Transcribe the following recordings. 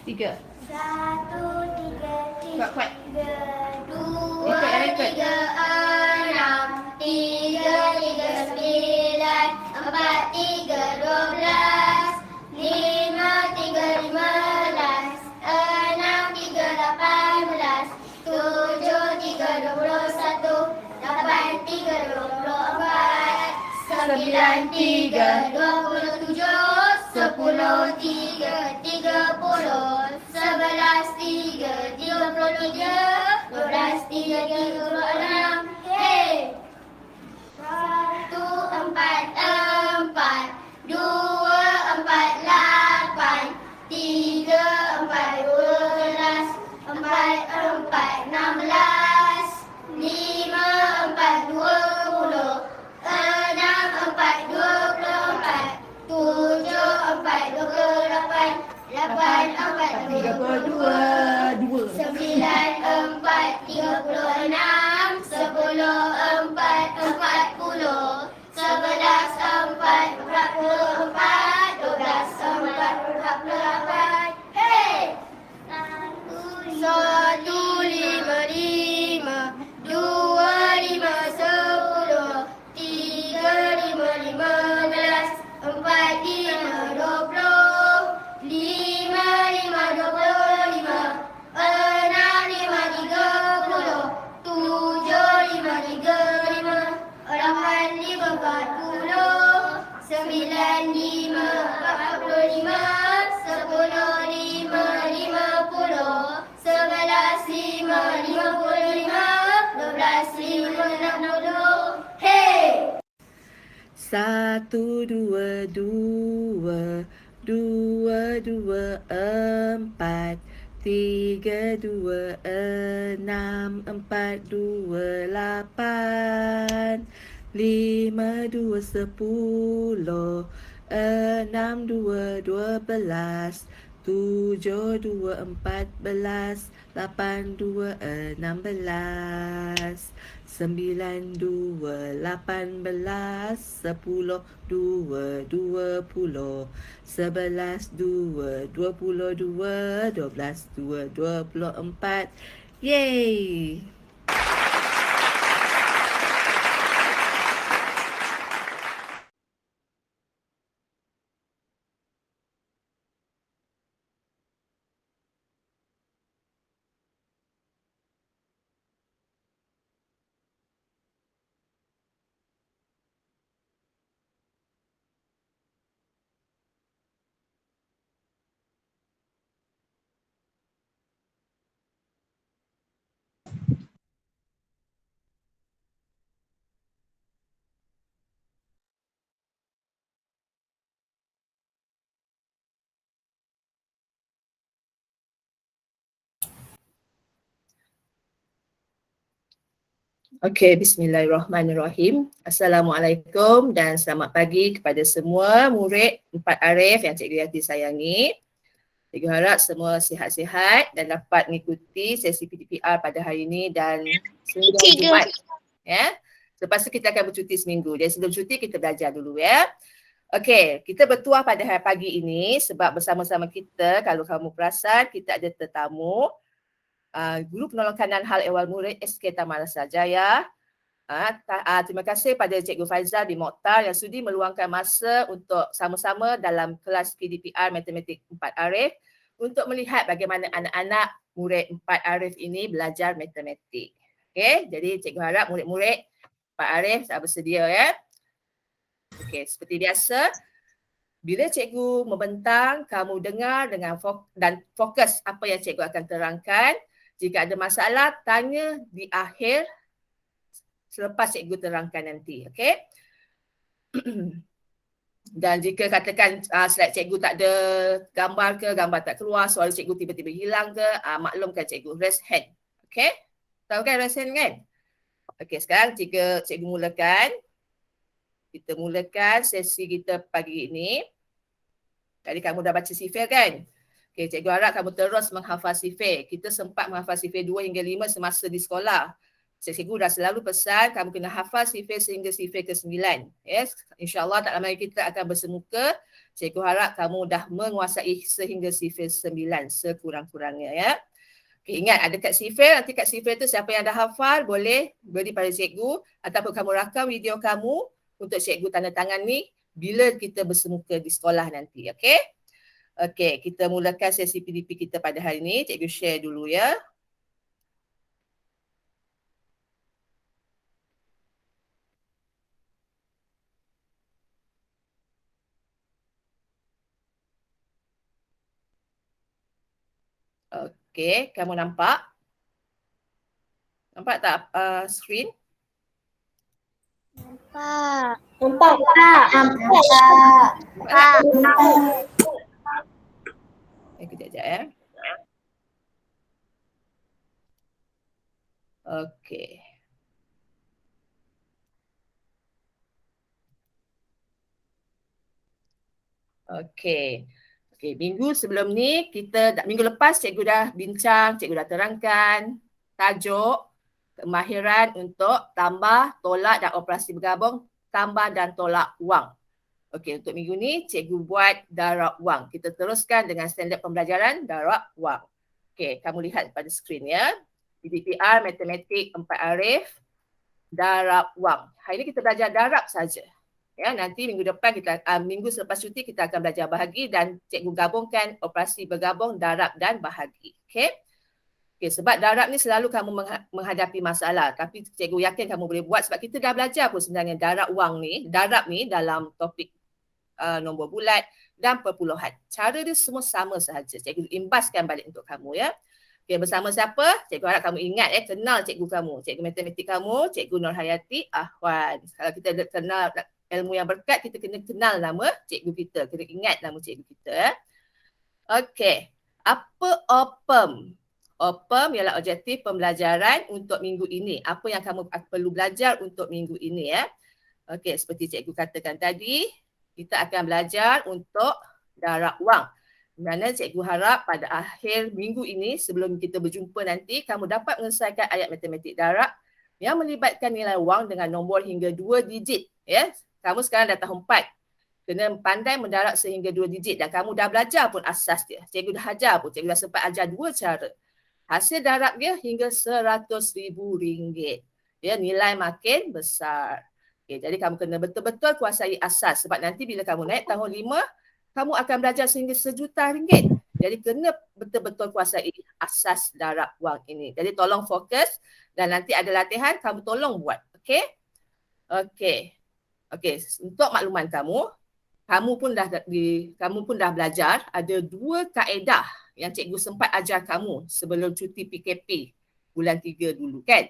3. 1, 3, Kuat-kuat. 2, 3, 6, 3, 3, 9, 4, 3, 12, 5, 3, 15, 6, 3, 18, 7, 3, 21, 8, 3, 24, 9, 3, 27, 10, 3, 30, 11, 3, 33, 12, 3, 36. Hey! 1, 4, 4, 2, 4, 8, 3, 4, 12, 4, 4, 16, 5, 4, 20, 6, 4, 24, 7, 4, 28, 8, 4, 32, 9, 4, 36, 10, 4, 40, 11, 4, 44, 12, 4, 48. Hey! 1, 5, 5, 2, 5, 10, 3, 5, 15, 4, 5, 20, 5, 5, 25, 6, 5, 30, 7, 5, 35, 8, 5, 40, 9, 5, 45, 10, 5, 50, 11, 5, 55, 12, 5, 60. Hey! 1, 2, 2, 2, 2, 4, 3, 2, 6, 4, 2, 8, 5, 2, 10, 6, 2, 12, 7, 2, 14, 8, 2, 16, 9, 2, 18, 10, 2, 20, 11, 2, 22, 12, 2, 24. Yeay! Okey, bismillahirrahmanirrahim. Assalamualaikum dan selamat pagi kepada semua murid 4 Arif yang Cikgu Yati sayangi. Cikgu harap semua sihat-sihat dan dapat mengikuti sesi PDPR pada hari ini dan sehingga Jumaat. Ya. Lepas tu kita akan bercuti seminggu. Jadi sebelum cuti kita belajar dulu ya. Okey, kita bertuah pada hari pagi ini sebab bersama-sama kita, kalau kamu perasan, kita ada tetamu Guru Penolong Kanan Hal Ehwal Murid SK Taman Rasajaya. Terima kasih pada Cikgu Faizal bin Mokhtar yang sudi meluangkan masa untuk sama-sama dalam kelas PDPR Matematik 4 Arif untuk melihat bagaimana anak-anak murid 4 Arif ini belajar matematik. Okey, jadi cikgu harap murid-murid 4 Arif dah bersedia ya. Okey, seperti biasa, bila cikgu membentang, kamu dengar dengan dan fokus apa yang cikgu akan terangkan. Jika ada masalah, tanya di akhir selepas cikgu terangkan nanti. Okey? Dan jika katakan slide cikgu tak ada gambar ke, gambar tak keluar, suara cikgu tiba-tiba hilang ke, maklumkan cikgu, raise hand. Okey? Tahu kan raise hand kan? Okey, sekarang cikgu mulakan. Kita mulakan sesi kita pagi ini. Tadi kamu dah baca sifir kan? Okey, cikgu harap kamu terus menghafal sifir. Kita sempat menghafal sifir 2 hingga 5 semasa di sekolah. Cikgu dah selalu pesan kamu kena hafal sifir sehingga sifir ke-9. Yes, insya-Allah tak lama lagi kita akan bersemuka. Cikgu harap kamu dah menguasai sehingga sifir 9 sekurang-kurangnya ya. Okay, ingat ada kat sifir, nanti kat sifir tu siapa yang dah hafal boleh beri pada cikgu ataupun kamu rakam video kamu untuk cikgu tanda tangan ni bila kita bersemuka di sekolah nanti. Okey. Okey, kita mulakan sesi PDP kita pada hari ini. Cikgu share dulu ya. Okey, kamu nampak? Nampak tak skrin? Nampak. Nampak. Kejap ya. Okey. Okey. Okey, minggu sebelum ni minggu lepas cikgu dah bincang, cikgu dah terangkan tajuk kemahiran untuk tambah, tolak dan operasi bergabung, tambah dan tolak wang. Okey, untuk minggu ni cikgu buat darab wang. Kita teruskan dengan standard pembelajaran darab wang. Okey, kamu lihat pada skrin ya. PDPR Matematik 4 Arif darab wang. Hari ni kita belajar darab saja. Ya, nanti minggu depan minggu selepas cuti kita akan belajar bahagi dan cikgu gabungkan operasi bergabung, darab dan bahagi. Okey. Okey, sebab darab ni selalu kamu menghadapi masalah, tapi cikgu yakin kamu boleh buat sebab kita dah belajar pun sebenarnya darab ni dalam topik nombor bulat dan perpuluhan. Cara dia semua sama sahaja. Cikgu imbaskan balik untuk kamu ya. Okey, bersama siapa? Cikgu harap kamu ingat kenal cikgu kamu. Cikgu matematik kamu, Cikgu Nurhayati Ahwan. Kalau kita kenal ilmu yang berkat, kita kena kenal nama cikgu kita. Kena ingat nama cikgu kita. Okey. Apa OPEM? OPEM ialah objektif pembelajaran untuk minggu ini. Apa yang kamu perlu belajar untuk minggu ini ya. Okey, seperti cikgu katakan tadi, kita akan belajar untuk darab wang. Di mana cikgu harap pada akhir minggu ini, sebelum kita berjumpa nanti, kamu dapat menyelesaikan ayat matematik darab yang melibatkan nilai wang dengan nombor hingga 2 digit. Ya. Kamu sekarang dah tahun 4. Kena pandai mendarab sehingga 2 digit dan kamu dah belajar pun asas dia. Cikgu dah ajar pun. Cikgu dah sempat ajar 2 cara. Hasil darab dia hingga RM100,000. Ya, nilai makin besar. Okay, jadi kamu kena betul-betul kuasai asas. Sebab nanti bila kamu naik tahun 5, kamu akan belajar sehingga RM1,000,000. Jadi kena betul-betul kuasai asas darab wang ini. Jadi tolong fokus dan nanti ada latihan, kamu tolong buat. Okey? Okey. Okey, untuk makluman kamu pun dah belajar ada 2 kaedah yang cikgu sempat ajar kamu sebelum cuti PKP bulan 3 dulu kan.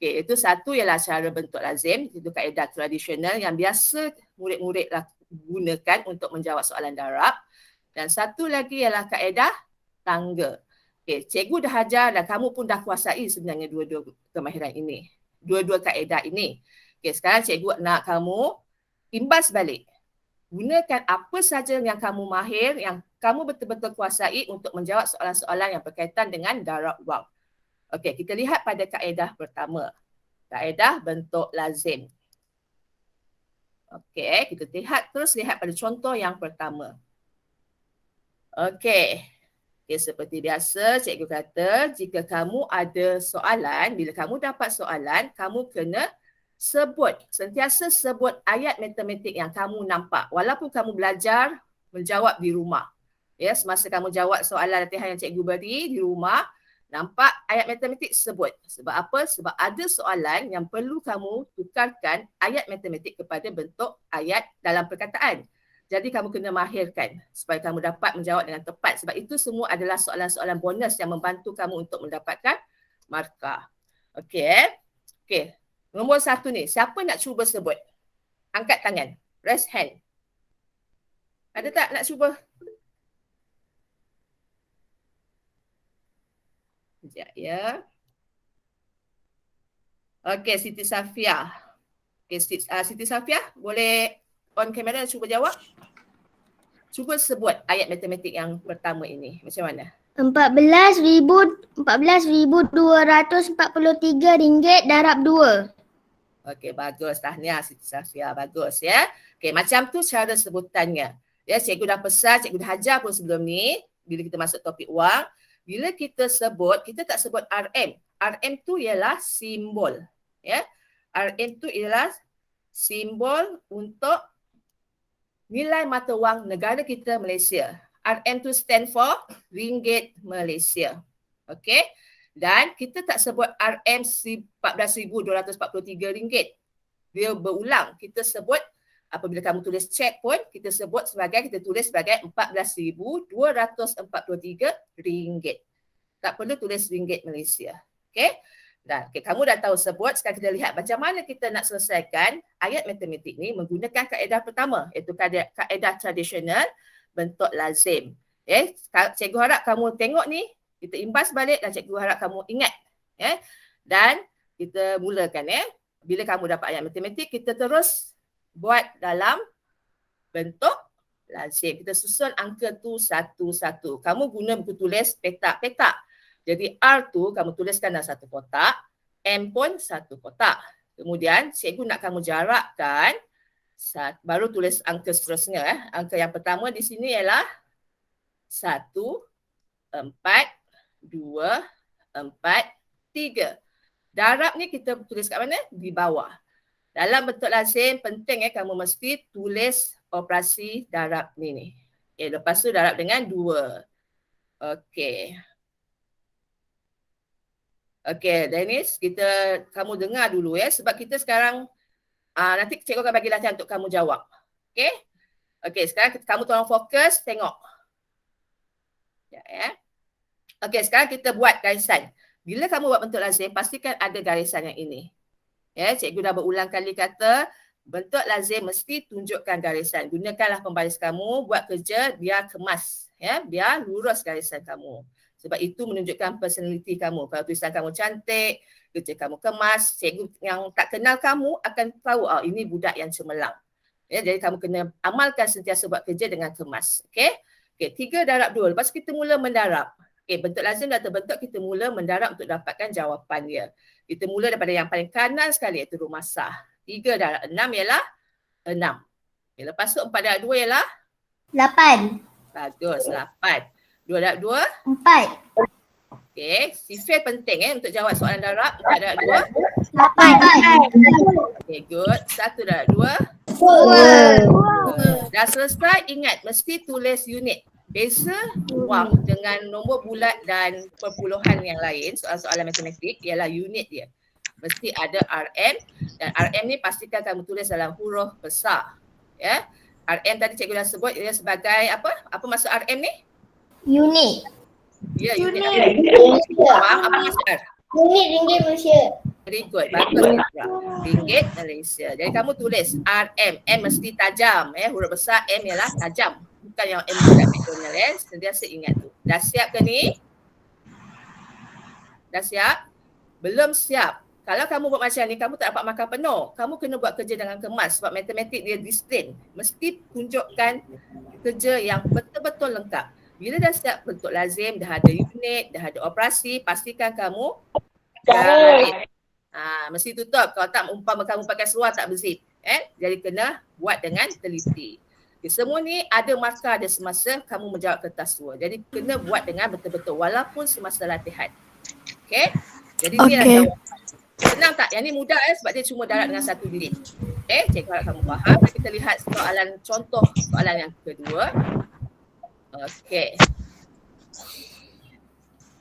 Okey, itu satu ialah cara bentuk lazim, itu kaedah tradisional yang biasa murid-murid gunakan untuk menjawab soalan darab. Dan satu lagi ialah kaedah tangga. Okey, cikgu dah ajar dan kamu pun dah kuasai sebenarnya dua-dua kemahiran ini. Dua-dua kaedah ini. Okey, sekarang cikgu nak kamu imbas balik. Gunakan apa saja yang kamu mahir, yang kamu betul-betul kuasai untuk menjawab soalan-soalan yang berkaitan dengan darab wang. Okey, kita lihat pada kaedah pertama. Kaedah bentuk lazim. Okey, kita terus lihat pada contoh yang pertama. Okey. Okay, seperti biasa, cikgu kata jika kamu ada soalan, bila kamu dapat soalan, kamu kena sentiasa sebut ayat matematik yang kamu nampak. Walaupun kamu belajar menjawab di rumah. Ya, semasa kamu jawab soalan latihan yang cikgu beri di rumah, nampak ayat matematik sebut. Sebab apa? Sebab ada soalan yang perlu kamu tukarkan ayat matematik kepada bentuk ayat dalam perkataan. Jadi kamu kena mahirkan supaya kamu dapat menjawab dengan tepat. Sebab itu semua adalah soalan-soalan bonus yang membantu kamu untuk mendapatkan markah. Okey. Okey. Nombor 1 ni, siapa nak cuba sebut? Angkat tangan. Raise hand. Ada tak nak cuba? Sekejap ya. Okey, Siti Safia. Okey, Siti Safia, boleh on kamera cuba jawab? Cuba sebut ayat matematik yang pertama ini. Macam mana? RM14,243 darab 2. Okey, bagus. Tahniah Siti Safia. Bagus ya. Okey, macam tu cara sebutannya. Ya, cikgu dah pesan, cikgu dah ajar pun sebelum ni. Bila kita masuk topik wang, bila kita sebut, kita tak sebut RM. RM tu ialah simbol. Ya. RM tu ialah simbol untuk nilai mata wang negara kita Malaysia. RM tu stand for Ringgit Malaysia. Okey. Dan kita tak sebut RM RM14,243. Dia berulang. Kita sebut apabila kamu tulis cek pun kita sebut sebagai, kita tulis sebagai RM14,243. Tak perlu tulis Ringgit Malaysia. Okey. Dan kamu dah tahu sebut, sekarang kita lihat macam mana kita nak selesaikan ayat matematik ni menggunakan kaedah pertama, iaitu kaedah tradisional bentuk lazim. Cikgu harap kamu tengok ni, kita imbas balik dan cikgu harap kamu ingat. Dan kita mulakan. Bila kamu dapat ayat matematik, kita terus buat dalam bentuk lazim. Kita susun angka tu satu-satu. Kamu guna buku tulis petak-petak. Jadi R tu kamu tuliskan dalam satu kotak, M pun satu kotak. Kemudian cikgu nak kamu jarakkan, baru tulis angka seterusnya. Angka yang pertama di sini ialah 1, 4, 2, 4, 3. Darab ni kita tulis kat mana? Di bawah. Dalam bentuk lazim penting kamu mesti tulis operasi darab ni. Lepas tu darab dengan 2. Okey. Okey, Dennis, kamu dengar dulu sebab kita sekarang nanti cikgu akan bagi latihan untuk kamu jawab. Okey? Okey, sekarang kamu tolong fokus tengok. Okey, sekarang kita buat garisan. Bila kamu buat bentuk lazim, pastikan ada garisan yang ini. Cikgu dah berulang kali kata bentuk lazim mesti tunjukkan garisan. Gunakanlah pembaris kamu buat kerja biar kemas, biar lurus garisan kamu. Sebab itu menunjukkan personality kamu. Kalau tulisan kamu cantik, kerja kamu kemas, cikgu yang tak kenal kamu akan tahu, ini budak yang cemerlang. Jadi kamu kena amalkan sentiasa buat kerja dengan kemas. Okey, 3 darab 2. Lepas kita mula mendarab. Bentuk lazim dah terbentuk, kita mula mendarab untuk dapatkan jawapan dia. Kita mula daripada yang paling kanan sekali, iaitu rumah sah. 3 darab 6 ialah 6. Lepas tu 4 darab 2 ialah 8. Bagus, 8. 2 darab 2? 4. Okey, sifil penting untuk jawab soalan darab. 4 darab 2? 8. Okey, good. 1 darab 2? 2. Dah selesai, ingat mesti tulis unit. Beza wang dengan nombor bulat dan perpuluhan yang lain, soalan-soalan matematik ialah unit dia. Mesti ada RM dan RM ni pastikan kamu tulis dalam huruf besar. RM tadi cikgu dah sebut ia sebagai apa? Apa maksud RM ni? Unit. Ya, unit. Apa maksud R? Unit Ringgit Malaysia. Very good. Bagus. Ringgit Malaysia. Jadi kamu tulis RM. M mesti tajam. Huruf besar M ialah tajam. Bukan yang M bukan McDonald. Sentiasa ingat tu. Dah siap ke ni? Dah siap? Belum siap. Kalau kamu buat macam ni, kamu tak dapat makan penuh. Kamu kena buat kerja dengan kemas. Sebab matematik dia disiplin. Mesti tunjukkan kerja yang betul-betul lengkap. Bila dah siap bentuk lazim, dah ada unit, dah ada operasi, pastikan kamu jahit. Mesti tutup. Kalau tak, umpama kamu pakai seluar tak berzip. Jadi kena buat dengan teliti. Semua ni ada masa, ada semasa kamu menjawab kertas tua. Jadi kena buat dengan betul-betul walaupun semasa latihan. Okey? Jadi ni adalah jawapan. Senang tak? Yang ni mudah sebab dia cuma darab dengan satu bilik. Cikgu harap kamu faham. Kita lihat contoh soalan yang kedua. Okey.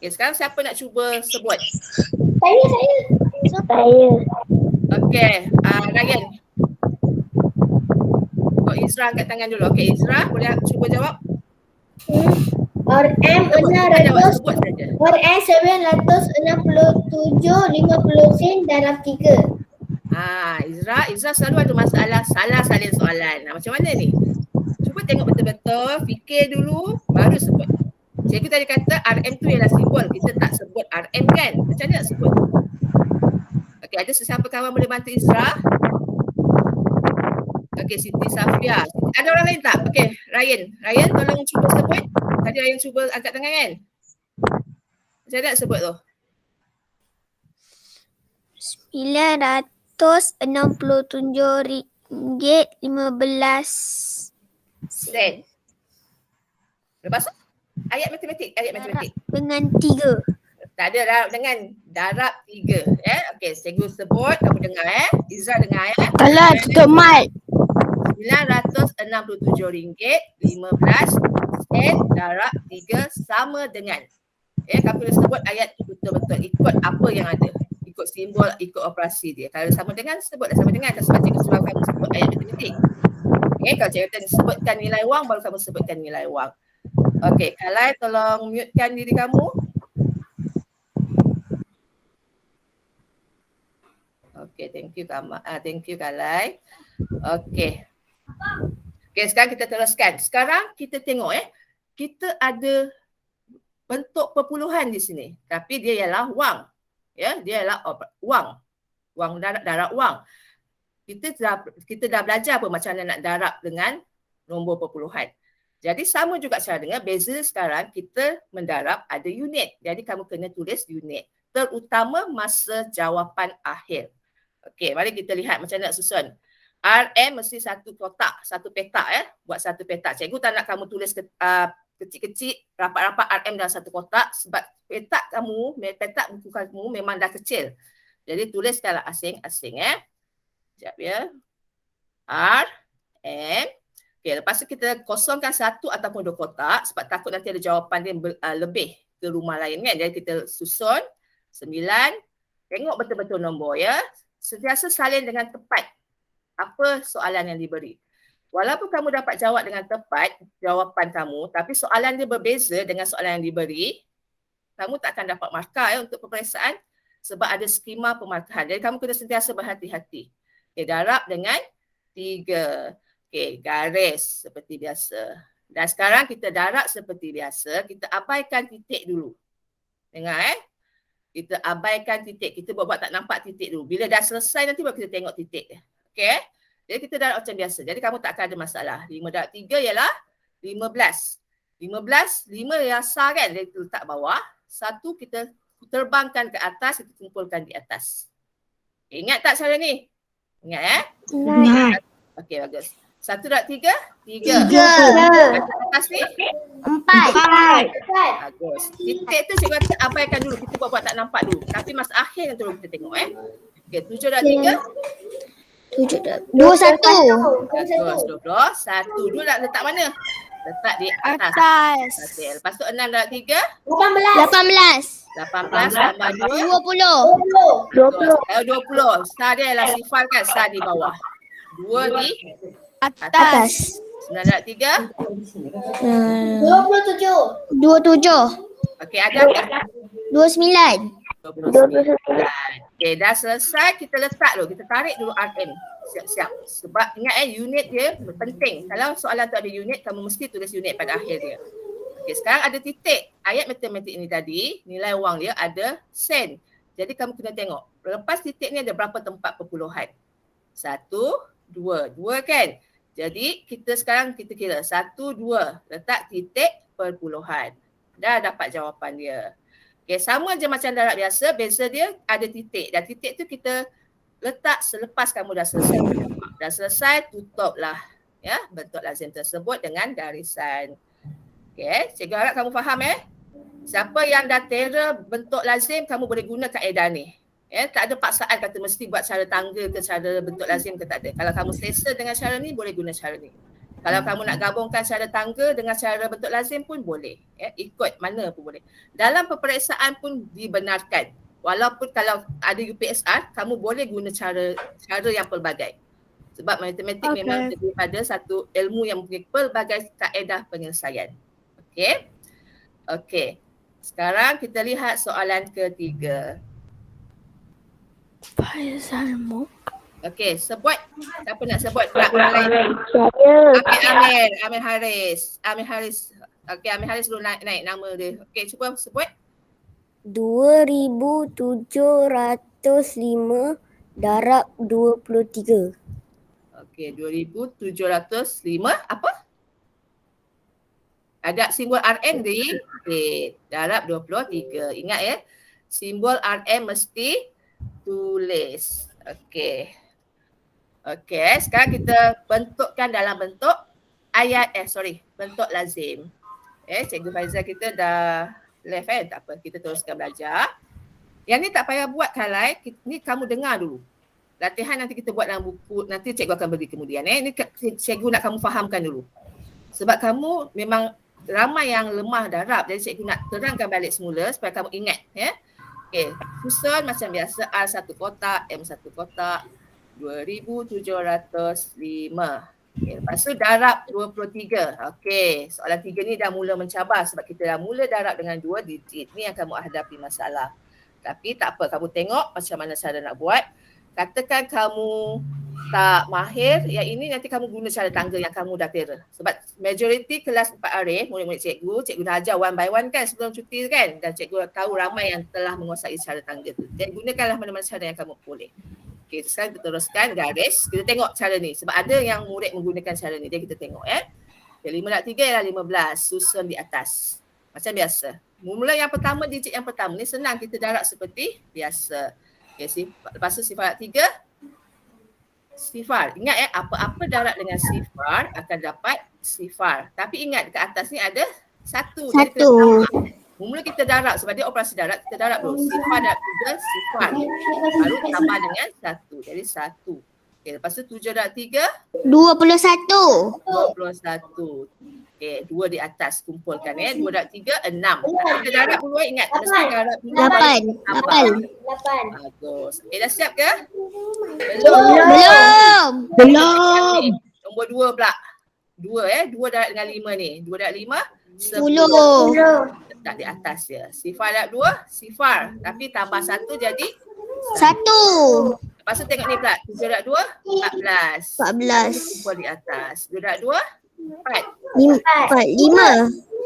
Sekarang siapa nak cuba sebut? Saya. Okey, Ryan. Izra angkat tangan dulu. Okey, Izra boleh cuba jawab? RM 967 50 darab 3. Izra selalu ada masalah salah salin soalan. Macam mana ni? Cuba tengok betul-betul, fikir dulu, baru sebut. Cikgu tadi kata RM tu ialah simbol. Kita tak sebut RM kan? Macam mana nak sebut? Okey, ada sesiapa kawan boleh bantu Izra? Okey, Siti Safia. Ada orang lain tak? Okey, Ryan. Ryan tolong cuba sebut. Tadi Ryan cuba angkat tangan kan? Macam mana nak sebut tu? RM967.15 Sen. Lepas tu? Ayat matematik. dengan 3. Tak ada darab dengan darab 3. Okey, cikgu sebut, kamu dengar Izzah dengar Kalau tutup mic. RM966.15 darab 3 sama dengan. Kamu kena sebut ayat tu betul-betul. Ikut apa yang ada. Ikut simbol, ikut operasi dia. Kalau sama dengan, sebutlah sama dengan. Sebab cikgu suruh kamu sebut ayat matematik. Kalau cikgu sebutkan nilai wang, baru kamu sebutkan nilai wang. Okey, Kalai tolong mutekan diri kamu. Okey, thank you Kalai. Okey. Okey, sekarang kita teruskan. Sekarang kita tengok kita ada bentuk perpuluhan di sini. Tapi dia ialah wang. Dia ialah wang. Wang darab wang. Kita dah belajar apa macam mana nak darab dengan nombor perpuluhan. Jadi sama juga cara dengan beza sekarang kita mendarab ada unit. Jadi kamu kena tulis unit. Terutama masa jawapan akhir. Okey, mari kita lihat macam mana nak susun. RM mesti satu kotak, satu petak Buat satu petak. Cikgu tak nak kamu tulis kecil-kecil, rapat-rapat RM dalam satu kotak sebab petak buku kamu memang dah kecil. Jadi tuliskanlah asing-asing Sekejap RM. Okey, lepas tu kita kosongkan satu ataupun dua kotak sebab takut nanti ada jawapan dia lebih ke rumah lain kan. Jadi kita susun 9. Tengok betul-betul nombor Sentiasa salin dengan tepat apa soalan yang diberi. Walaupun kamu dapat jawab dengan tepat jawapan kamu, tapi soalan dia berbeza dengan soalan yang diberi, kamu tak akan dapat markah untuk peperiksaan sebab ada skema pemarkahan. Jadi kamu kena sentiasa berhati-hati. Okey, darab dengan 3. Okey, garis seperti biasa. Dan sekarang kita darab seperti biasa, kita abaikan titik dulu. Dengar kita abaikan titik. Kita buat tak nampak titik dulu. Bila dah selesai nanti baru kita tengok titik dia. Okey. Jadi kita darab macam biasa. Jadi kamu tak akan ada masalah. 5 darab 3 ialah 15. 5 yang sar kan. Dia letak bawah. 1 kita terbangkan ke atas, kita kumpulkan di atas. Ingat tak cara ni? Ingat Ingat. Okey, bagus. 1 darab 3? 3. 3. Atas ni? 4. Bagus. Titik tu cikgu kata abaikan dulu. Kita buat tak nampak dulu. Tapi masa akhir yang terus kita tengok Okey, 7 darab 3? 21. Bagus, 21. Dulu nak letak mana? Letak di atas. Okey, lepas tu 6 darab 3? 18. 18 tambah 2? 20. 20. Star dia ialah sifar kan, star di bawah. 2 di Atas. 9 darab 3? 27. 27. Okey, ada tak? 29. 29. Okey, dah selesai. Kita letak dulu. Kita tarik dulu RM. Siap-siap. Sebab ingat unit dia penting. Kalau soalan tu ada unit, kamu mesti tulis unit pada akhir dia. Okey, sekarang ada titik. Ayat matematik ni tadi, nilai wang dia ada sen. Jadi kamu kena tengok. Lepas titik ni ada berapa tempat perpuluhan? 1, 2. 2 kan? Jadi kita sekarang kita kira 1, 2. Letak titik perpuluhan. Dah dapat jawapan dia. Okay, sama je macam darab biasa, beza dia ada titik. Dan titik tu kita letak selepas kamu dah selesai. Dah selesai, tutuplah bentuk lazim tersebut dengan garisan. Okay, cikgu harap kamu faham Siapa yang dah tera bentuk lazim, kamu boleh guna kaedah ni. Tak ada paksaan kata mesti buat cara tangga ke cara bentuk lazim ke, tak ada. Kalau kamu selesa dengan cara ni, boleh guna cara ni. Kalau kamu nak gabungkan cara tangga dengan cara bentuk lazim pun boleh. Ikut mana pun boleh. Dalam peperiksaan pun dibenarkan. Walaupun kalau ada UPSR, kamu boleh guna cara yang pelbagai. Sebab matematik memang terdiri pada satu ilmu yang mempunyai pelbagai kaedah penyelesaian. Okey. Okey. Sekarang kita lihat soalan ketiga. Okey, sebut. Siapa nak sebut? Amir Haris. Okey, Amir Haris dulu naik nama dia. Okey, cuba sebut. 2705 darab 23. Okey, 2705 apa? Ada simbol RM di darab 23. Ingat ya, simbol RM mesti tulis. Okey. Okey, sekarang kita bentukkan dalam bentuk ayat, bentuk lazim. Cikgu Faizal kita dah left tak apa, kita teruskan belajar. Yang ni tak payah buat Kalai, ni kamu dengar dulu. Latihan nanti kita buat dalam buku, nanti cikgu akan bagi kemudian. Ni cikgu nak kamu fahamkan dulu. Sebab kamu memang ramai yang lemah darab, jadi cikgu nak terangkan balik semula supaya kamu ingat. Okey, susun macam biasa, R1 kotak, M1 kotak, 2,705. Okay, lepas tu darab 23. Okey, soalan 3 ni dah mula mencabar sebab kita dah mula darab dengan 2 digit. Ni yang kamu hadapi masalah. Tapi tak apa, kamu tengok macam mana cara nak buat. Katakan kamu tak mahir, yang ini nanti kamu guna cara tangga yang kamu dah kira. Sebab majoriti kelas 4 Arif, murid-murid cikgu dah ajar one by one kan sebelum cuti kan. Dan cikgu tahu ramai yang telah menguasai cara tangga tu. Jadi gunakanlah mana-mana cara yang kamu boleh. Okey, sekarang kita teruskan garis. Kita tengok cara ni. Sebab ada yang murid menggunakan cara ni. Jadi kita tengok Okay, 5/3 ialah 15. Susun di atas. Macam biasa. Mula yang pertama, digit yang pertama ni senang kita darab seperti biasa. Okay, lepas tu sifar 3. Sifar. Ingat apa-apa darab dengan sifar akan dapat sifar. Tapi ingat dekat atas ni ada 1. Jadi kita tambah. Mula kita darab sebab dia operasi darab, kita darab dulu. Sifar darab 3, sifar. Baru tambah dengan 1. Jadi 1. Okay, lepas tu 7 darab 3. 21. 21. Okay, 2 di atas kumpulkan 2 darab 3, 6. Kita darab dulu ingat. Mesti darab dulu. 8. 8. Bagus. Okay, dah siap ke? Belum. Nombor 2 pula. 2 2 darab dengan 5 ni. 2 darab 5, 10. letak di atas dia. Sifar darab 2, sifar. Tapi tambah 1 jadi 1. Lepas tu tengok ni pula. 7 darab 2, 14. 14. Kumpul di atas. 2 darab 2, 4. 5.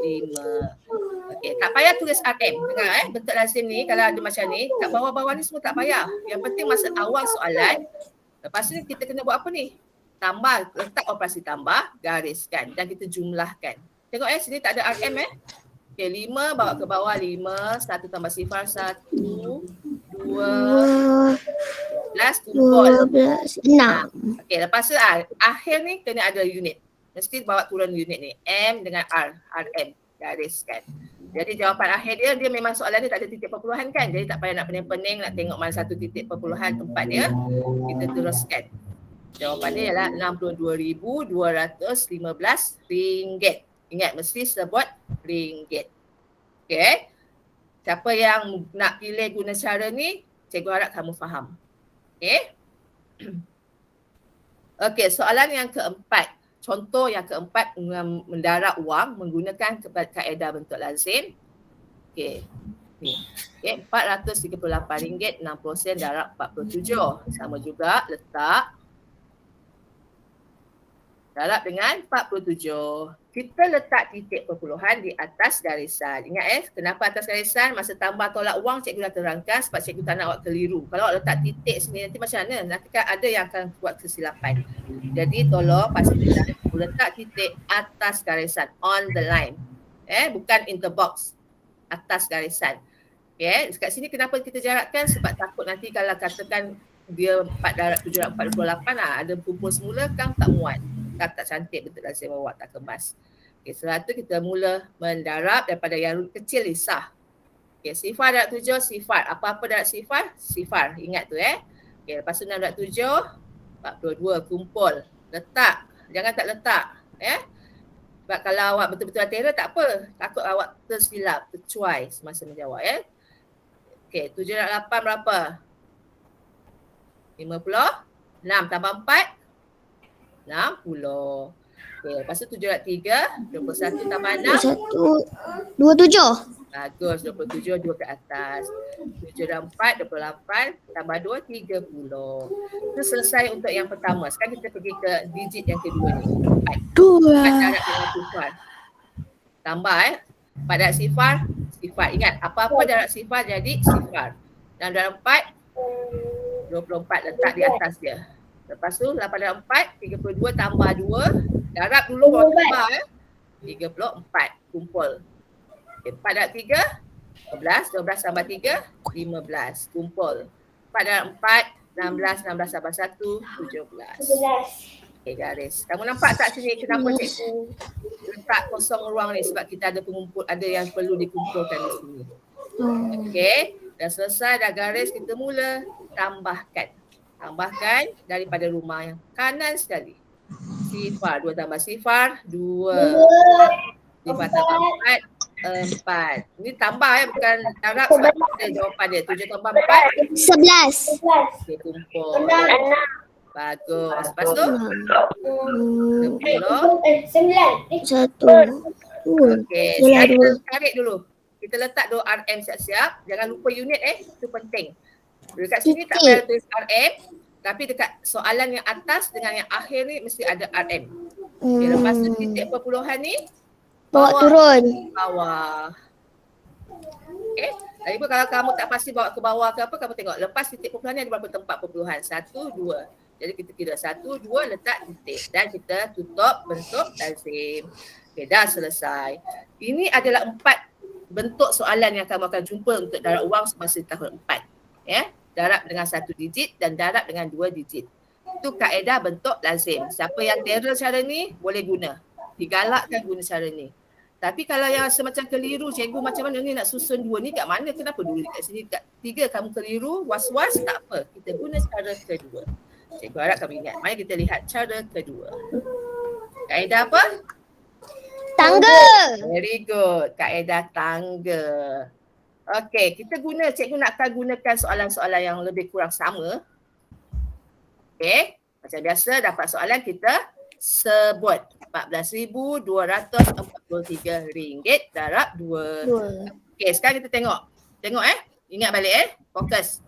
5. Okey, tak payah tulis RM. Dengar bentuk lazim ni kalau ada macam ni, kat bawah-bawah ni semua tak payah. Yang penting masa awal soalan, lepas ni kita kena buat apa ni? Tambah, letak operasi tambah, gariskan dan kita jumlahkan. Tengok sini tak ada RM Okey, 5 bawa ke bawah 5, 1 tambah sifar 1, 2, 11 kumpul 6. Okey, lepas tu akhir ni kena ada unit. Mesti bawa turun unit ni. M dengan R, RM. Gariskan. Jadi jawapan akhir dia memang soalan dia tak ada titik perpuluhan kan. Jadi tak payah nak pening-pening nak tengok mana satu titik perpuluhan tempat dia. Kita teruskan. Jawapan dia ialah RM62,215. Ingat mesti sebut ringgit. Okey. Siapa yang nak pilih guna cara ni, cikgu harap kamu faham. Okey. Okey, soalan yang keempat. Contoh yang keempat, mendarab wang menggunakan kaedah bentuk lazim. Okey. Ni. Okey, RM438.60 darab 47. Sama juga letak darab dengan 47. Kita letak titik perpuluhan di atas garisan. Ingat kenapa atas garisan? Masa tambah tolak wang cikgu dah terangkan sebab cikgu tak nak awak keliru. Kalau awak letak titik sini nanti macam mana? Nanti kan ada yang akan buat kesilapan. Jadi tolong pastikan letak titik atas garisan, on the line. Bukan in the box. Atas garisan. Okay. Dekat sini kenapa kita jarakkan? Sebab takut nanti kalau katakan dia 748 ada kumpul semula kan tak muat. Tak cantik betul lazim awak tak kemas. Okay, setelah tu kita mula mendarab daripada yang kecil lisah. Okay, sifar darab 7, sifar. Apa-apa darab sifar? Sifar. Ingat tu Okay, lepas tu 6 darab 7, 42 kumpul. Letak. Jangan tak letak. Sebab kalau awak betul-betul terror tak apa. Takut awak tersilap, tercuai semasa menjawab Okay, 7 darab 8 berapa? 50. 6 tambah 4. 60. Okay, lepas tu 7 darab 3, 21 tambah 6. 27. Bagus, 27, 2 ke atas. 7 darab 4, 28, tambah 2, 30. Itu selesai untuk yang pertama. Sekarang kita pergi ke digit yang kedua ni. 4 darab dengan sifar. Tambah 4 darab sifar, sifar. Ingat, apa-apa darab sifar jadi sifar. 6 darab 4, 24 letak di atas dia. Lepas tu 8 darab 4, 32 tambah 2. Darab dulu baru tambah 34. kumpul. Okay, 4 darab 3, 12. 12 tambah 3, 15. Kumpul. 4 darab 4, 16. 16 tambah 1, 17. 11. Okay, garis. Kamu nampak tak sini kenapa cikgu letak kosong ruang ni? Sebab kita ada ada yang perlu dikumpulkan di sini. Okey, dah selesai, dah garis, kita mula tambahkan. Tambahkan daripada rumah yang kanan sekali. Sifar, 2 tambah sifar, 2. Sifar tambah 4, 4. Ini tambah bukan darab sebab ada jawapan dia. 7 tambah 4, 11. okey, kumpul. Bagus. Lepas tu, 10. 9. 1, 2. Okey, Yalah, sekarang dua. kita tarik dulu. Kita letak 2 RM siap-siap. Jangan lupa unit itu penting. Dekat sini tak payah tulis RM. Tapi dekat soalan yang atas dengan yang akhir ni mesti ada RM. Okay, lepas tu titik perpuluhan ni Bawa turun. bawah. Okey. Lagipun kalau kamu tak pasti bawa ke bawah ke apa, kamu tengok lepas titik perpuluhan ni ada berapa tempat perpuluhan. 1, 2. Jadi kita kira 1, 2 letak titik dan kita tutup bentuk lazim. Okey, dah selesai. Ini adalah 4 bentuk soalan yang kamu akan jumpa untuk darab wang semasa tahun 4. Ya, darab dengan 1 digit dan darab dengan 2 digit. Itu kaedah bentuk lazim. Siapa yang terror cara ni boleh guna. Digalakkan guna cara ni. Tapi kalau yang semacam keliru, cikgu macam mana ni nak susun 2 ni kat mana? Kenapa dulu kat sini kat 3 kamu keliru, was-was tak apa. Kita guna cara kedua. Cikgu harap kamu ingat. Mari kita lihat cara kedua. Kaedah apa? Tangga. Very good. Kaedah tangga. Okey, kita cikgu nak akan gunakan soalan-soalan yang lebih kurang sama. Okey, macam biasa dapat soalan kita sebut. RM14,243 darab 2. Okey, sekarang kita tengok. Tengok ingat balik fokus.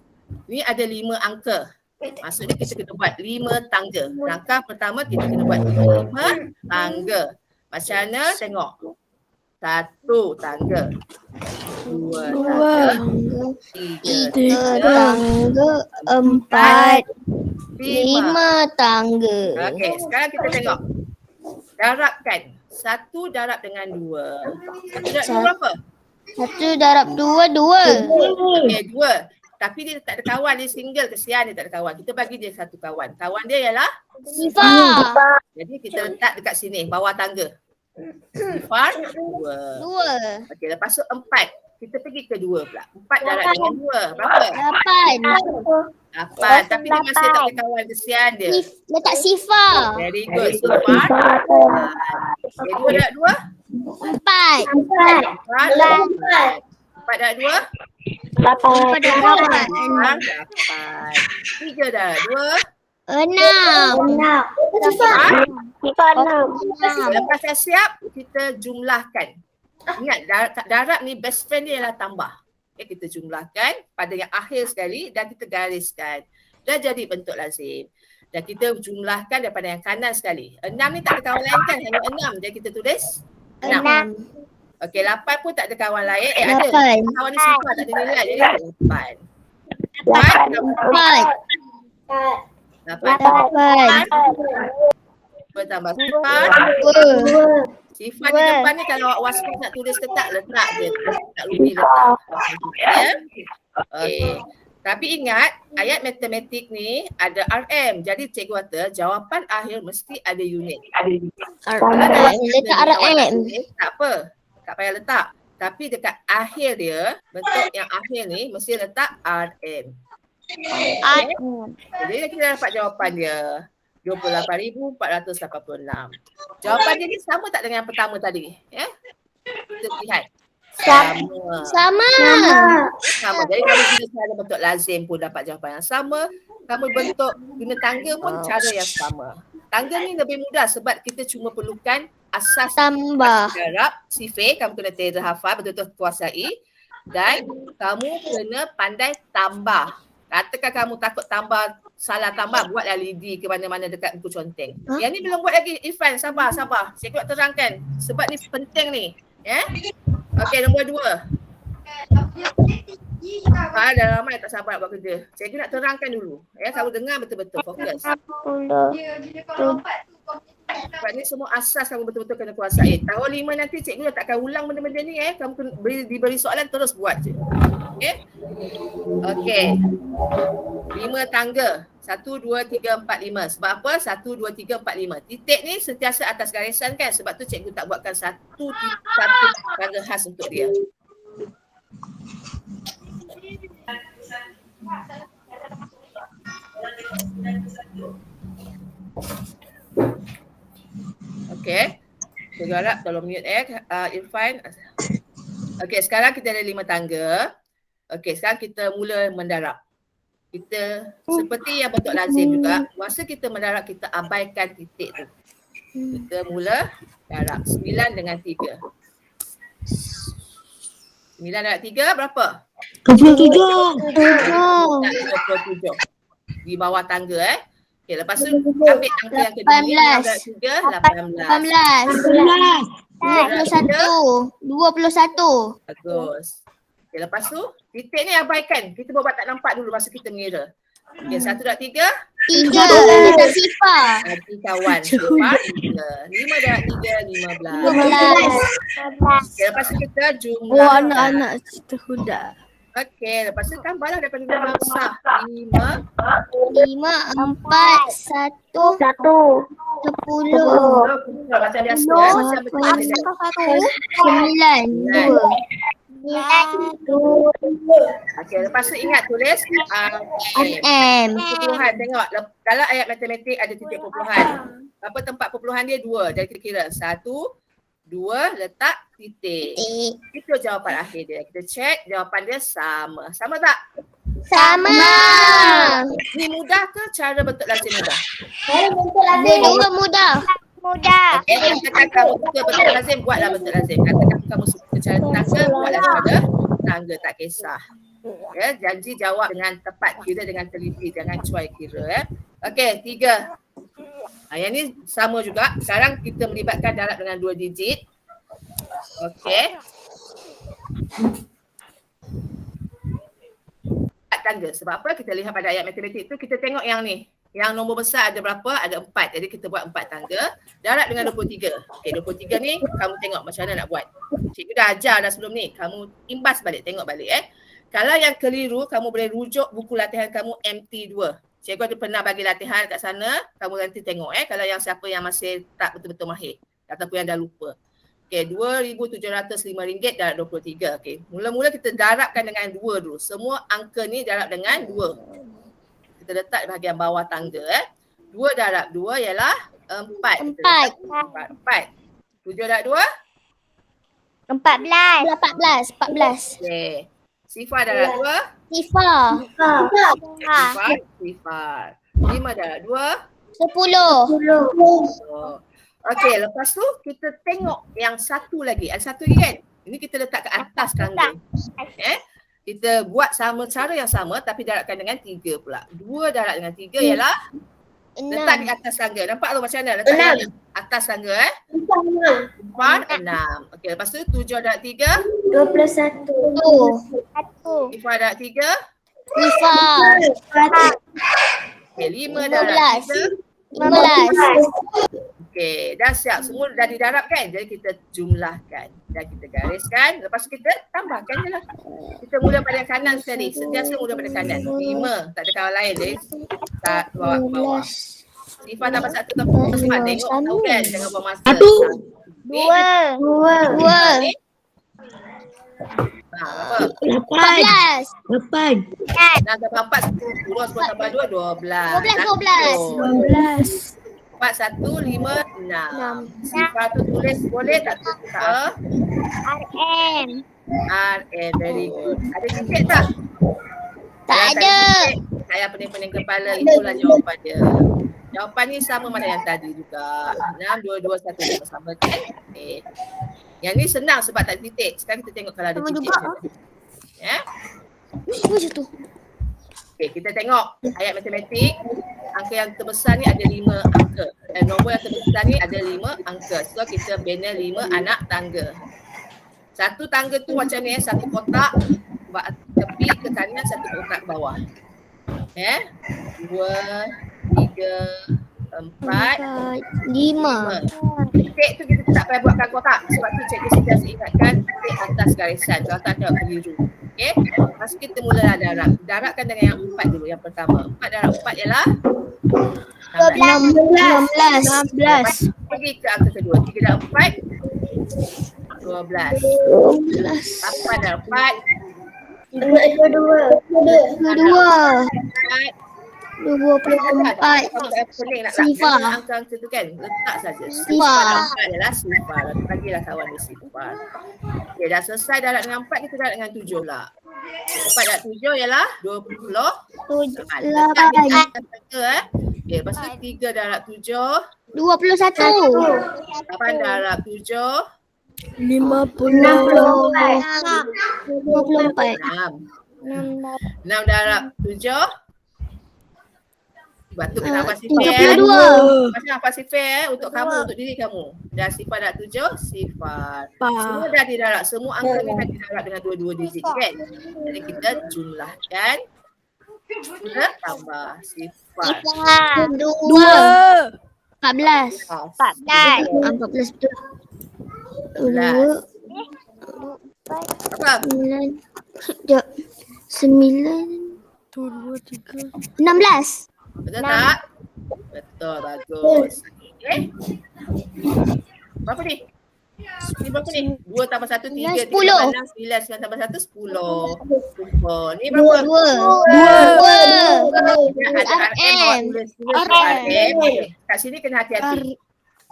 Ni ada 5 angka. Maksudnya kita kena buat 5 tangga. Langkah pertama kita kena buat 5 tangga. Macam mana? Tengok. 1 tangga. 2 tangga. 3 tangga. 4, 5 tangga. Okey, sekarang kita tengok. Darabkan. 1 darab dengan 2. 1 darab 2 berapa? 1 darab 2, 2. Okey, 2. Tapi dia tak ada kawan, dia single, kesian dia tak ada kawan. Kita bagi dia satu kawan. Kawan dia ialah Sifar. jadi kita letak dekat sini, bawah tangga. Sifar 2. 2. Okey, lepas tu 4. Kita pergi ke 2 pula. 4 darab dengan 2. Berapa? 8. Tapi dia masih tak ada kawan, kesian dia. Letak sifar. Very good. Sifar 8. Okay, 2 darab 2? 4. 4 darab 2? 4 darab 8. 3 darab 2? 6. Lepas dah siap, kita jumlahkan. Ingat, darab ni best friend dia ialah tambah. Okay, kita jumlahkan pada yang akhir sekali dan kita gariskan. Dah jadi bentuk lazim. Dan kita jumlahkan daripada yang kanan sekali. 6 ni tak ada kawan lain kan? Hanya 6. Jadi kita tulis 6. Okey, 8 pun tak ada kawan lain. Ada. Kawan ni sifar tak ada nilai. Jadi 8. 8 tambah 4. Sifar di depan ni kalau awak was-was nak tulis letak je. Tak rugi letak. Ya? Okey. Tapi ingat, ayat matematik ni ada RM. Jadi cikgu kata jawapan akhir mesti ada unit. Letak RM. Tak apa. Tak payah letak. Tapi dekat akhir dia, bentuk yang akhir ni mesti letak RM. Jadi kita dapat jawapan dia. 28,486. Jawapan dia ni sama tak dengan yang pertama tadi? Ya? Kita lihat. Sama. Jadi kamu guna cara bentuk lazim pun dapat jawapan yang sama. Kamu bentuk guna tangga pun cara yang sama. Tangga ni lebih mudah sebab kita cuma perlukan asas Tambah. darab, sifir, kamu kena terhafal, hafal, betul-betul kuasai. Dan kamu kena pandai tambah. Katakan kamu takut salah tambah, buatlah lidi ke mana-mana dekat buku conteng. Yang ni belum buat lagi, Irfan, sabar. Saya nak terangkan sebab ni penting ni. Ya? Okey, nombor 2. Dah lama tak sabar nak buat kerja. Cikgu nak terangkan dulu. Ya, kamu dengar betul-betul, fokus. Sebab ni semua asas kamu betul-betul kena kuasai. Tahun 5 nanti cikgu dah takkan ulang benda-benda ni Kamu kena diberi soalan terus buat je. Okey. 5 tangga. 1, 2, 3, 4, 5. Sebab apa? 1, 2, 3, 4, 5. Titik ni sentiasa atas garisan kan? Sebab tu cikgu tak buatkan satu tangga khas untuk dia. Okey. Cikgu harap tolong mute Irfan. Okey, sekarang kita ada 5 tangga. Okey, sekarang kita mula mendarab. Kita seperti yang bentuk lazim juga, masa kita mendarab kita abaikan titik tu. Kita mula darab 9 dengan 3. 9 darab 3 berapa? 27. 27. Di bawah tangga Okey, lepas tu ambil angka yang kedua. 18. 21. Bagus. Okay, lepas tu titik ni abaikan. Kita buat tak nampak dulu masa kita mengira. Okey, 1 darab 3. 3. Letak sifar. Lagi kawan. 5 darab 3, 15. 15. Okay, lepas tu kita jumlah. anak-anak cerita huda. Okey, lepas tu tambahlah daripada jumlah besar. 5. 5, 4, 1, 10. Macam biasa. Macam betul. 9. 2. Okey, lepas tu ingat tulis M. perpuluhan. Tengok dalam ayat matematik ada titik perpuluhan. Apa tempat perpuluhan dia? 2. Jadi kita kira 1, 2 letak titik. Itu jawapan akhir dia. Kita check jawapan dia sama. Sama tak? Sama. Ni mudah ke cara bentuk lazim mudah? Dua mudah. Okey, katakan kamu suka bentuk lazim, buatlah bentuk lazim. Katakan kamu suka cara tangga, buatlah cara tangga, tak kisah. Ya, janji jawab dengan tepat, kira dengan teliti, jangan cuai kira. Okey, 3. Yang ni sama juga. Sekarang kita melibatkan darab dengan 2 digit. Okey. Tangga. Sebab apa? Kita lihat pada ayat matematik tu, kita tengok yang ni. Yang nombor besar ada berapa? Ada 4. Jadi kita buat 4 tangga. Darab dengan 23. Okey, 23 ni kamu tengok macam mana nak buat. Cikgu dah ajar dah sebelum ni. Kamu imbas balik, tengok balik Kalau yang keliru, kamu boleh rujuk buku latihan kamu MT2. Cikgu ada pernah bagi latihan kat sana. Kamu nanti tengok kalau yang siapa yang masih tak betul-betul mahir. Ataupun yang dah lupa. Okey, RM2,705 darab 23. Okey, mula-mula kita darabkan dengan 2 dulu. Semua angka ni darab dengan 2. Kita letak di bahagian bawah tangga 2 darab 2 ialah 4. 4. 7 darab 2? 14. Okey. Sifar darab 2? Sifar. 5 darab 2? 10. Okey, lepas tu kita tengok yang satu lagi. Ada satu lagi kan? Ini kita letak ke atas tangga. Kita buat sama cara yang sama tapi darabkan dengan 3 pula. 2 darab dengan 3 ialah 6. letak di atas tangga. Nampak tu macam mana? Letak di atas tangga 4, 6. Okey, lepas tu 7 darab 3? 21. 5 darab 3? Sifar. Okey, 5 darab 3? 15. Okey, dah siap. Semua dah didarabkan. Jadi kita jumlahkan dan kita gariskan. Lepas tu kita tambahkan je lah. Kita mula pada kanan sekali. Sentiasa mula pada kanan. 5. Tak ada kawan lain. Jadi tak bawa ke bawah. Sifar tambah 1 tambah 4. Tengok tahu kan? Jangan buang masa. 2. 2. Apa? 14. 6 tambah 4, 10 tambah 2, 12. 12. 4, 1, 5, 6. Sifar tu tulis boleh tak tulis? RM. Very good. Ada titik tak? Tak Kalau ada. titik, saya pening-pening kepala, itulah jawapan dia. Jawapan ni sama mana yang tadi juga. 6, 2, 2, 1 sama kan? Okay. Yang ni senang sebab tak ada titik. Sekarang kita tengok kalau ada Sama titik. juga. Ya? Macam tu. Okay, kita tengok ayat matematik. Angka yang terbesar ni ada 5 angka. Nombor yang terbesar ni ada 5 angka. So kita bina 5 anak tangga. Satu tangga tu macam ni satu kotak buat tepi ke kanan, satu kotak ke bawah. 2, 3, 4, 5. 5. Titik tu kita tak payah buatkan kotak. Sebab tu cikgu sentiasa ingatkan titik atas garisan. Kalau tak tengok keliru. Okey. Lepas tu kita mulalah darab. Darabkan dengan yang 4 dulu. Yang pertama. 4 darab 4 ialah 16. Pergi ke angka kedua. 3 darab 4 12. 8 darab 4 Kedua. 24. Sifar. Angka-angka tu kan. Letak saja. Sifar. Adalah sifar. Bagilah kawan dia sifar. Okey, dah selesai darab dengan 4, kita darab dengan 7 pula. 4 darab 7 ialah 20. Letak di atas angka Okey, lepas tu 3 darab 7 21. 8 darab 7 54. 6 darab 7 Batuk kena nafas sifar 32. Macam nafas sifar untuk kamu, untuk diri kamu. Dan sifar darab 7, sifar. Semua dah didarab. Semua angka ni dah didarab dengan 2 digit kan. Jadi kita jumlahkan. Kita tambah sifar. 2. 14. 14 betul. 14. Apa? 9. 16. Betul tak? Betul, bagus. Okey. Berapa ni? Ni berapa ni? 2 tambah 1, 3, 3 tambah 6, 9, 9 tambah 1, 10. Super. Ni berapa? 2. Ada RM. RM. Kat sini kena hati-hati.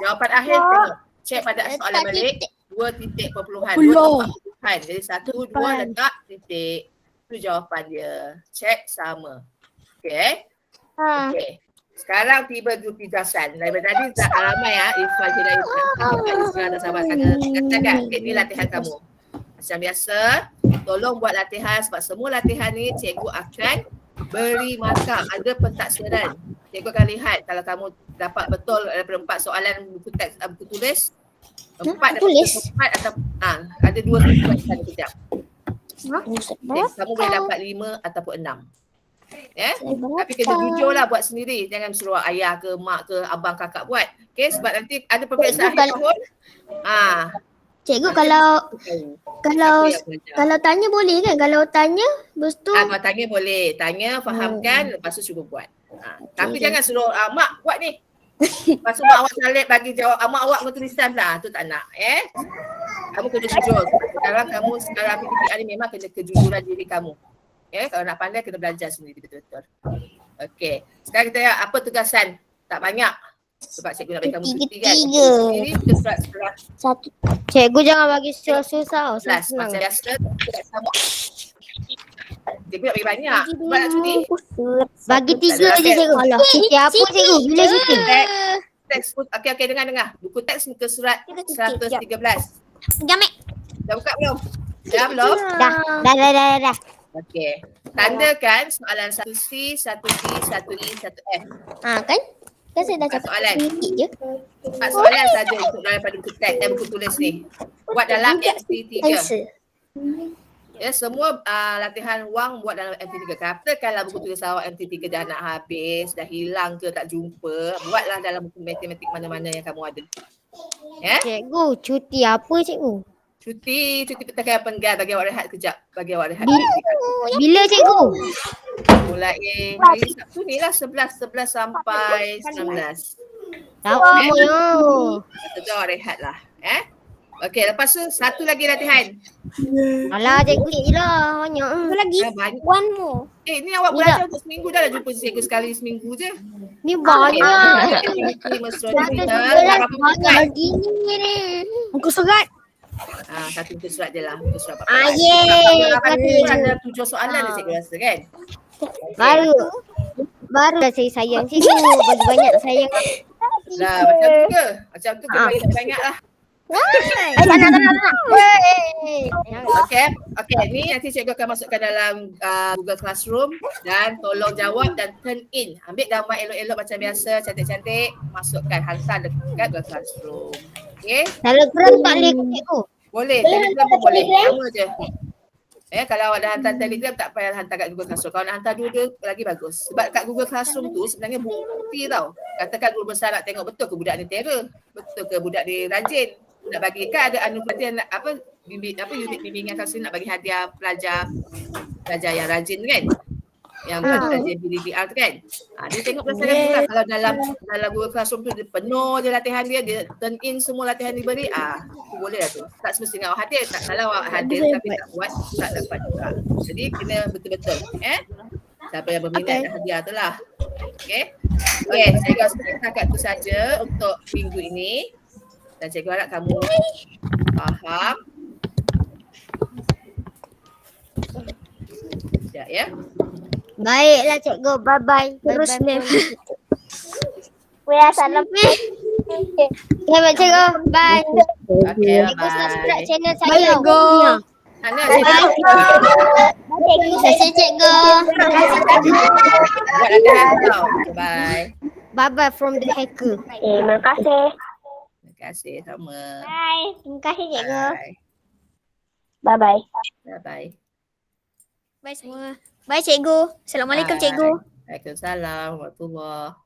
Jawapan akhir tengok. Cek pada soalan balik. 2 titik perpuluhan. 2 perpuluhan. Jadi 1, 2 letak titik. Itu jawapan dia. Cek sama. Okey. Okey. Sekarang tiba kepijasan. Daripada tadi tak ramai Ifah je dah Ifah dah sabar sangat. Katakan, ini latihan kamu. Macam biasa, tolong buat latihan sebab semua latihan ni cikgu akan beri markah. Ada pentaksiran. Cikgu akan lihat kalau kamu dapat betul daripada 4 soalan buku teks, buku tulis. 4 dapat 4 atau ada 2 tulisan kejap. Kamu boleh dapat 5 ataupun 6. Ya, tapi kena jujurlah buat sendiri. Jangan suruh ayah ke mak ke abang kakak buat. Okey, sebab nanti ada peperiksaan akhir tahun. Cikgu kalau tanya boleh kan? Kalau tanya lepas tu kalau tanya boleh. Tanya, fahamkan, lepas tu suruh buat. Tapi jangan suruh mak buat ni. Lepas tu mak awak salib bagi jawab mak awak dengan tulisan pula. Tu tak nak. Kamu kena jujur. Sekarang PPR ni memang kena kejujuran diri kamu. Kalau nak pandai kena belajar sendiri betul-betul. Okey. Sekarang kita lihat apa tugasan. Tak banyak. Sebab cikgu nak bagi kamu cuti kan. Ini kita surat-surat. Cikgu jangan bagi susah-susah. Macam biasa. Cikgu nak bagi banyak. Sebab nak cuti. Bagi 3 je cikgu. Cuti apa cikgu? Bila cuti? Teks. Okey, dengar. Buku teks muka surat 113. Jamek. Dah buka belum? Dah belum? Dah. Okey. Tandakan soalan 1C, 1D, 1E, 1F. Kan? Kan saya dah cakap soalan. sedikit je. 4 soalan saja untuk daripada buku teks dan buku tulis ni. Buat dalam MT3. Ya, semua latihan wang buat dalam MT3. Katakanlah buku tulis awak MT3 dah nak habis, dah hilang ke tak jumpa, buatlah dalam buku matematik mana-mana yang kamu ada. Ya? Cikgu, cuti apa cikgu? Cuti petangkan penggal, bagi awak rehat kejap. Bagi awak rehat. Bila cikgu? Mulai hari Sabtu ni lah 11 sampai 19. Lama. Betul awak rehat lah. Okey, lepas tu satu lagi latihan. Alah cikgu sikit lah. Banyak. Satu lagi? Banyak. One more. Ni awak belajar untuk seminggu dah jumpa cikgu sekali seminggu je. Ni banyak. Banyak lagi ni. Muka surat. Satu muka surat je lah. Muka surat ada 7 soalan dah cikgu rasa kan. Baru dah saya sayang cikgu. Bagi banyak sayang. Lah macam tu ke? Macam tu banyak lah. Okey, ni nanti cikgu akan masukkan dalam Google Classroom dan tolong jawab dan turn in. Ambil gambar elok-elok macam biasa, cantik-cantik, masukkan hantar dekat Google Classroom. Okey? Telegram tak boleh cikgu? Boleh, Telegram pun boleh. Sama je. Kalau awak dah hantar Telegram tak payah hantar kat Google Classroom. Kalau nak hantar dua-dua lagi bagus. Sebab kat Google Classroom tu sebenarnya bukti tau. Katakan guru besar nak tengok betul ke budak ni terror, betul ke budak ni rajin. Nak bagi kan ada anugerah nak unit bimbingan Classroom nak bagi hadiah pelajar yang rajin kan. Yang rajin PDDR tu kan. Dia tengok berdasarkan tu lah. Kalau dalam Google Classroom tu dia penuh je latihan dia turn in semua latihan diberi, tu boleh lah tu. Tak semestinya awak hadir. Kalau awak hadir tapi tak buat, tak dapat juga. Jadi kena betul-betul. Siapa yang berminat nak hadiah tu lah. Okay, saya rasa setakat tu saja untuk minggu ini. Dan cikgu harap kamu faham. Sekejap ya. Baiklah cikgu. Bye-bye. Terus Bye-bye. Weh, salam. Selamat cikgu. Bye. Okay, Cikgu subscribe bye. channel Bye, saya. cikgu. Mana Terima kasih cikgu. buat latihan tau. Bye. Bye-bye from the hacker. Terima kasih. Terima kasih sama. Bye. Terima kasih cikgu. Bye. Bye-bye. Bye. Bye semua. Bye cikgu. Assalamualaikum cikgu. Waalaikumsalam warahmatullahi.